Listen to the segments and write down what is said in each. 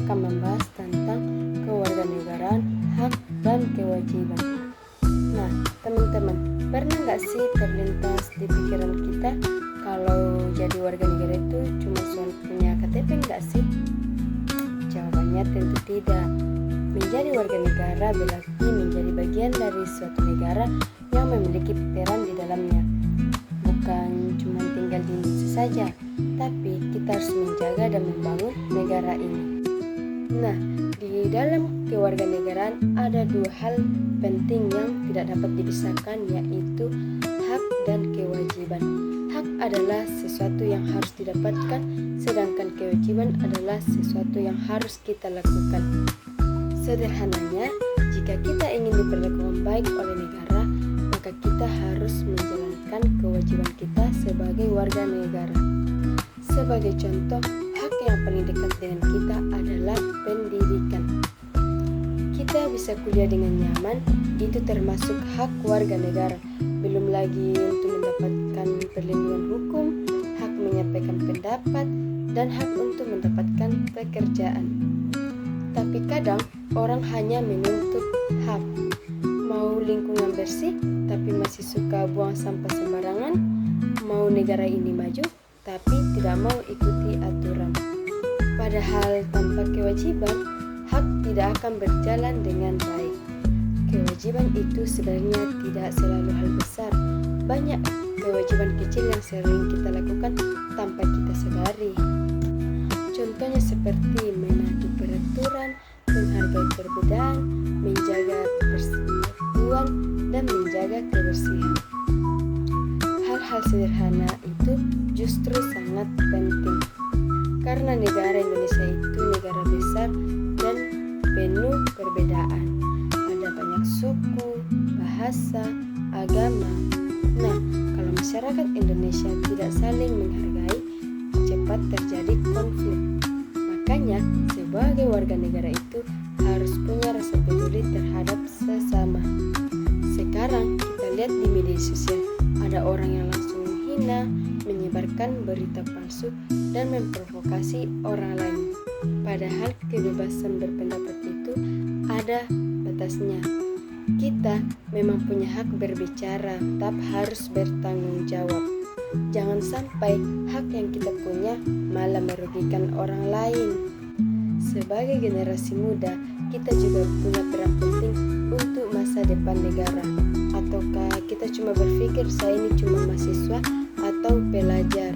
akan membahas tentang kewarganegaraan, hak dan kewajiban. Nah, teman-teman, pernah nggak sih terlintas di pikiran kita kalau jadi warga negara itu cuma soal punya KTP nggak sih? Jawabannya tentu tidak. Menjadi warga negara berarti menjadi bagian dari suatu negara yang memiliki peran di dalamnya. Bukan cuma tinggal di Indonesia saja, tapi kita harus menjaga dan membangun negara ini. Nah, di dalam kewarganegaraan ada dua hal penting yang tidak dapat dipisahkan, yaitu hak dan kewajiban. Hak adalah sesuatu yang harus didapatkan, sedangkan kewajiban adalah sesuatu yang harus kita lakukan. Sederhananya, jika kita ingin diperlakukan baik oleh negara, maka kita harus menjalankan kewajiban kita sebagai warga negara. Sebagai contoh, hak yang paling dekat dengan kita adalah pendidikan. Kita bisa kuliah dengan nyaman, itu termasuk hak warga negara. Belum lagi untuk mendapatkan perlindungan hukum, hak menyampaikan pendapat, dan hak untuk mendapatkan pekerjaan. Tapi kadang orang hanya menuntut hak. Mau lingkungan bersih, tapi masih suka buang sampah sembarangan. Mau negara ini maju, tapi tidak mau ikuti aturan. Padahal tanpa kewajiban, hak tidak akan berjalan dengan baik. Kewajiban itu sebenarnya tidak selalu hal besar. Banyak kewajiban kecil yang sering kita lakukan tanpa kita sadari. Contohnya seperti menaati peraturan, menghargai perbedaan, menjaga persatuan, dan menjaga kebersihan. Hal-hal sederhana itu justru sangat penting. Karena negara Indonesia itu negara besar dan penuh perbedaan. Ada banyak suku, bahasa, agama. Nah, kalau masyarakat Indonesia tidak saling menghargai, cepat terjadi konflik. Makanya, sebagai warga negara itu harus punya rasa peduli terhadap sesama. Sekarang kita lihat di media sosial, ada orang yang langsung menghina, menyebarkan berita palsu, dan memprovokasi orang lain. Padahal kebebasan berpendapat itu ada batasnya. Kita memang punya hak berbicara, tetap harus bertanggung jawab. Jangan sampai hak yang kita punya malah merugikan orang lain. Sebagai generasi muda, kita juga punya peran penting untuk masa depan negara. Ataukah kita cuma berpikir saya ini cuma mahasiswa atau pelajar?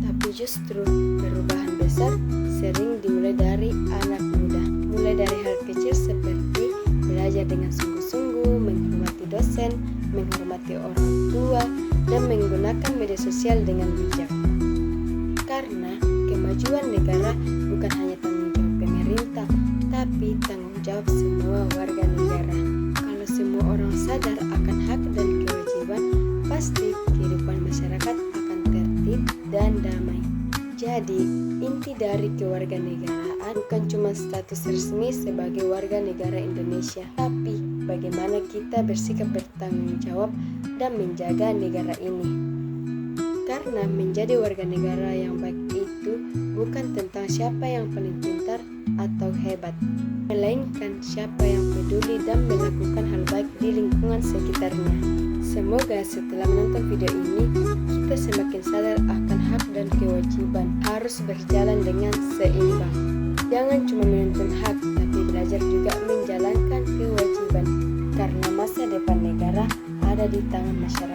Tapi justru perubahan besar sering dimulai dari anak muda. Mulai dari hal kecil seperti belajar dengan sungguh-sungguh, menghormati dosen, menghormati orang tua, dan menggunakan media sosial dengan bijak. Karena kemajuan negara bukan hanya tanggung jawab pemerintah, tapi tanggung jawab semua warga negara. Kalau semua orang sadar akan hak dan kewajiban, pasti kehidupan masyarakat akan tertib dan damai. Jadi, inti dari kewarganegaraan bukan cuma status resmi sebagai warga negara Indonesia, tapi bagaimana kita bersikap bertanggung jawab dan menjaga negara ini. Karena menjadi warga negara yang baik itu bukan tentang siapa yang paling pintar atau hebat, melainkan siapa yang peduli dan melakukan hal baik di lingkungan sekitarnya. Semoga setelah menonton video ini, kita semakin sadar akan hak dan kewajiban harus berjalan dengan seimbang. Jangan cuma menuntut hak, tapi belajar juga menjalankan kewajiban. Karena masa depan negara ada di tangan masyarakat.